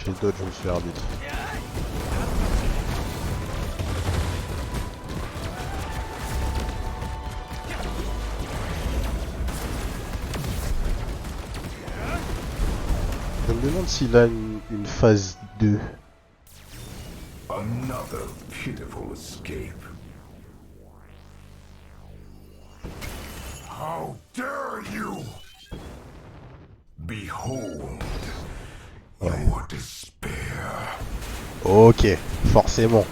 J'ai dodge, je me suis arbitre. Je me demande s'il a une phase 2. another pitiful escape? How dare you! Behold your despair. Ok, forcément.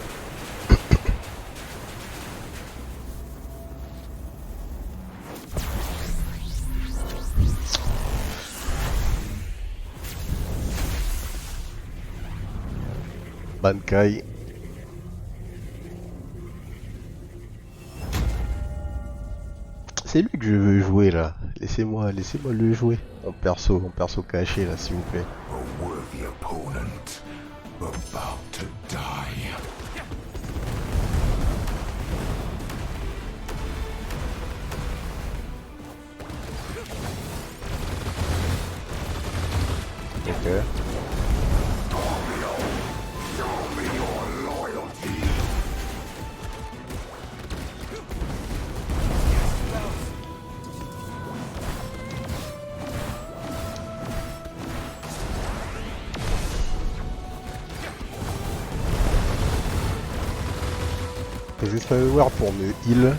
Bankai. C'est lui que je veux jouer là. Laissez-moi le jouer. En perso caché là, s'il vous plaît. A worthy opponent about to die. Ok. Show me your loyalty. Faut juste voir pour me heal.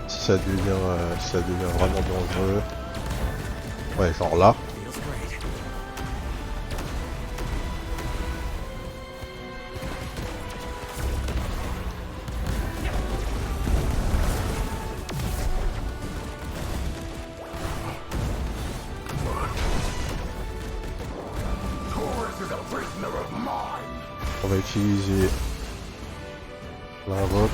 Si ça devient vraiment dangereux. Ouais, genre là. Feels great. Taurus is a prisoner of mine. On va utiliser l'invoque.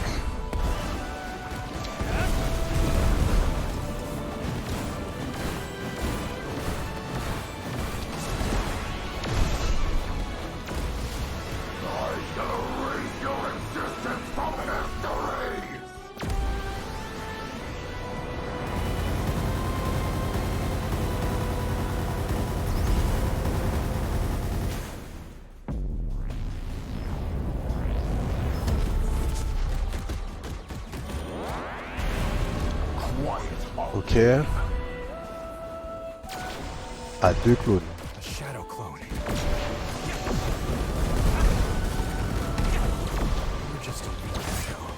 I shall erase your existence from history. Quiet. Ok. Ah, deux clones. A shadow clone. You're just a weak shadow.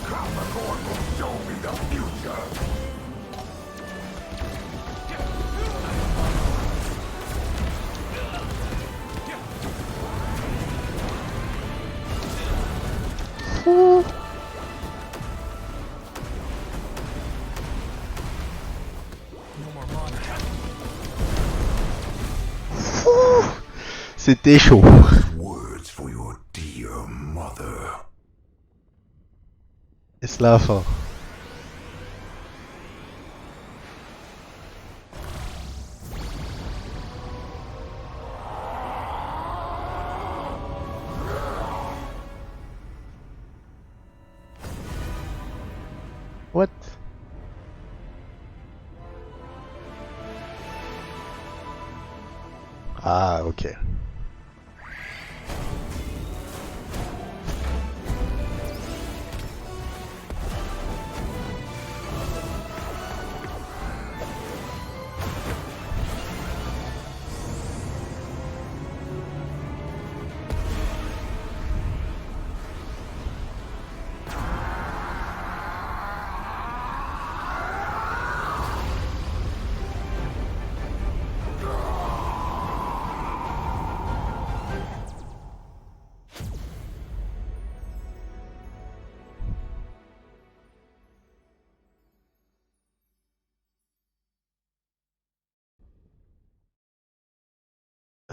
Capricorn will show me the future. No more mana. C'était chaud. Words for your dear mother. Est-ce la fin? Ok.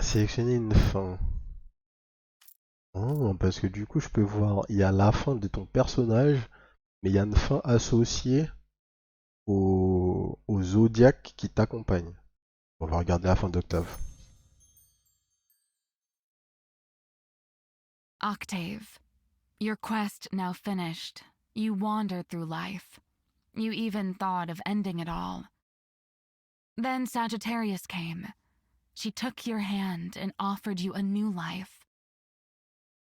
Sélectionner une fin. Oh, parce que du coup, je peux voir, il y a la fin de ton personnage, mais il y a une fin associée au zodiaque qui t'accompagne. On va regarder la fin d'Octave. Octave, your quest now finished. You wandered through life. You even thought of ending it all. Then Sagittarius came. She took your hand and offered you a new life.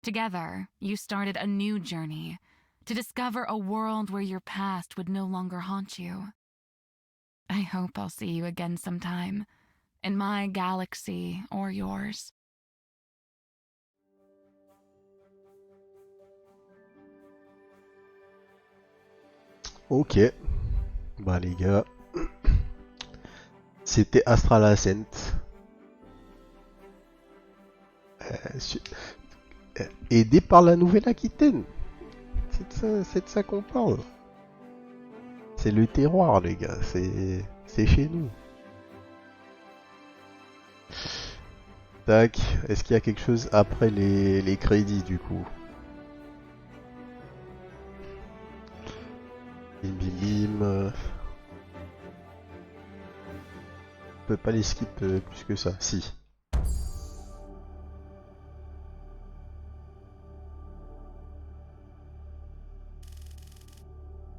Together, you started a new journey to discover a world where your past would no longer haunt you. I hope I'll see you again sometime, in my galaxy or yours. Ok. Bah les gars, c'était Astral Ascent. Su- Aidé par la Nouvelle-Aquitaine. C'est de ça qu'on parle. C'est le terroir, les gars. C'est chez nous. Tac. Est-ce qu'il y a quelque chose après les crédits, du coup? Bim bim bim. On peut pas les skip plus que ça. Si.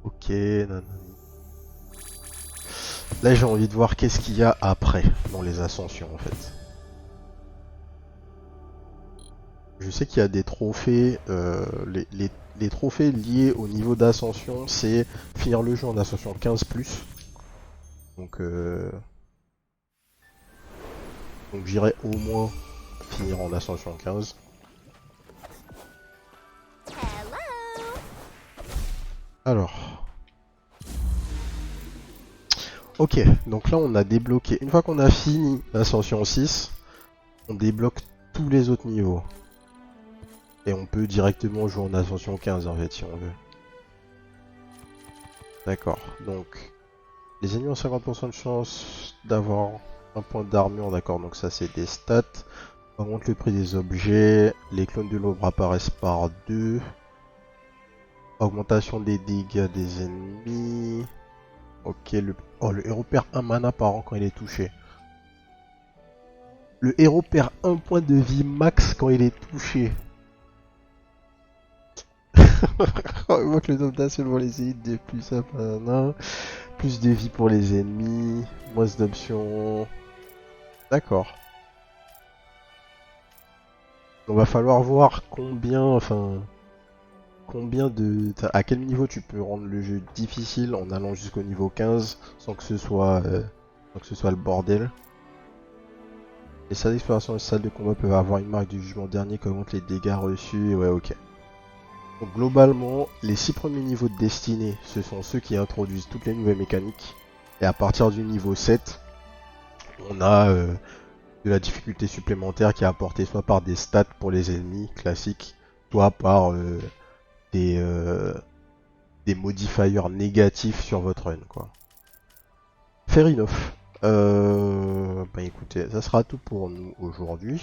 Ok, nanani. Là j'ai envie de voir qu'est-ce qu'il y a après dans les ascensions en fait. Je sais qu'il y a des trophées, les trophées liés au niveau d'ascension, c'est finir le jeu en ascension 15+. Donc j'irai au moins finir en ascension 15. Alors. Ok, donc là on a débloqué. Une fois qu'on a fini l'ascension 6, on débloque tous les autres niveaux. Et on peut directement jouer en ascension 15 en fait si on veut. D'accord, donc les ennemis ont 50% de chance d'avoir un point d'armure, d'accord, donc ça c'est des stats. Augmente le prix des objets, les clones de l'ombre apparaissent par 2. Augmentation des dégâts des ennemis. Ok, le héros perd 1 mana par an quand il est touché. Le héros perd 1 point de vie max quand il est touché. Augmente le nombre d'actions pour les élites de plus à plus de vie pour les ennemis, moins d'options. D'accord. On va falloir voir combien à quel niveau tu peux rendre le jeu difficile en allant jusqu'au niveau 15 sans que ce soit le bordel. Les salles d'exploration et les salles de combat peuvent avoir une marque du jugement dernier qui augmente les dégâts reçus. Ouais, ok. Donc globalement, les 6 premiers niveaux de destinée, ce sont ceux qui introduisent toutes les nouvelles mécaniques. Et à partir du niveau 7, on a de la difficulté supplémentaire qui est apportée soit par des stats pour les ennemis classiques, soit par des modifiers négatifs sur votre run, quoi. Fair enough. Bah écoutez, ça sera tout pour nous aujourd'hui.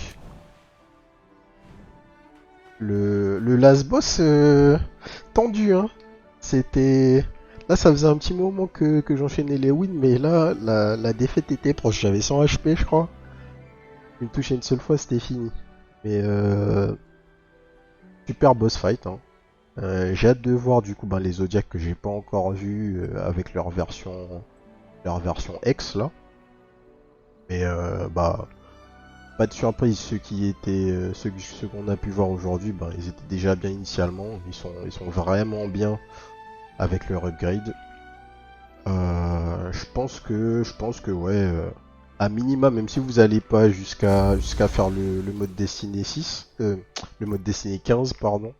Le last boss tendu, hein. C'était... Là ça faisait un petit moment que j'enchaînais les wins, mais là la défaite était proche. J'avais 100 HP je crois. Je me touchais une seule fois, c'était fini. Mais super boss fight, hein. J'ai hâte de voir du coup les Zodiacs que j'ai pas encore vu avec leur version X là. Mais pas de surprise, ceux qu'on a pu voir aujourd'hui, ben, ils étaient déjà bien initialement. Ils sont vraiment bien avec leur upgrade. Je pense que ouais, à minima, même si vous n'allez pas jusqu'à faire le mode Destiny 6, le mode Destiny 15, pardon.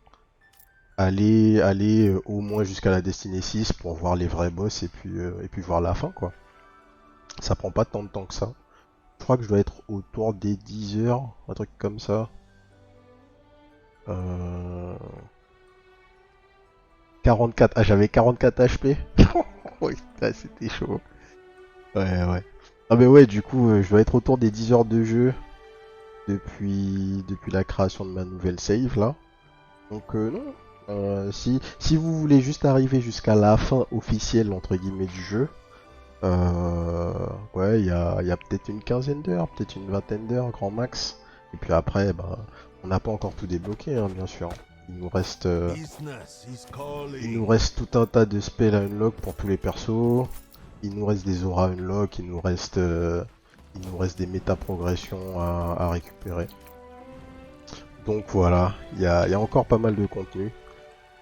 Allez au moins jusqu'à la Destiny 6 pour voir les vrais boss et puis voir la fin, quoi. Ça prend pas tant de temps que ça. Je crois que je dois être autour des 10 heures, un truc comme ça. 44. Ah, j'avais 44 HP. Oui, c'était chaud. Ouais. Ah mais ouais, du coup, je dois être autour des 10 heures de jeu depuis la création de ma nouvelle save, là. Donc non. Si vous voulez juste arriver jusqu'à la fin officielle, entre guillemets, du jeu, ouais, il y a peut-être une quinzaine d'heures, peut-être une vingtaine d'heures, grand max. Et puis après, bah, on n'a pas encore tout débloqué, hein, bien sûr. Il nous reste tout un tas de spells à unlock pour tous les persos. Il nous reste des auras unlock, il nous reste des méta-progressions à récupérer. Donc voilà, il y a encore pas mal de contenu.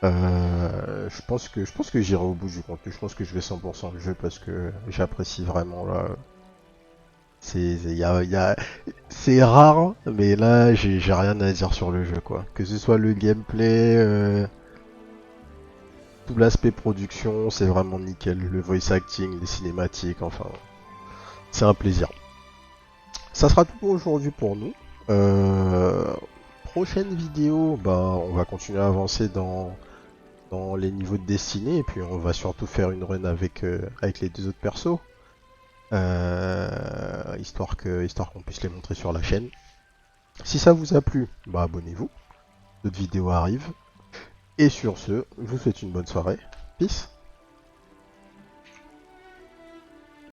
Je pense que j'irai au bout du contenu. Je pense que je vais 100% le jeu parce que j'apprécie vraiment là. C'est rare, mais là j'ai rien à dire sur le jeu, quoi. Que ce soit le gameplay, tout l'aspect production, c'est vraiment nickel. Le voice acting, les cinématiques, enfin, c'est un plaisir. Ça sera tout pour aujourd'hui pour nous. Prochaine vidéo, bah on va continuer à avancer dans les niveaux de Destiny et puis on va surtout faire une run avec les deux autres persos. Histoire qu'on puisse les montrer sur la chaîne. Si ça vous a plu, bah abonnez-vous. D'autres vidéos arrivent. Et sur ce, je vous souhaite une bonne soirée. Peace.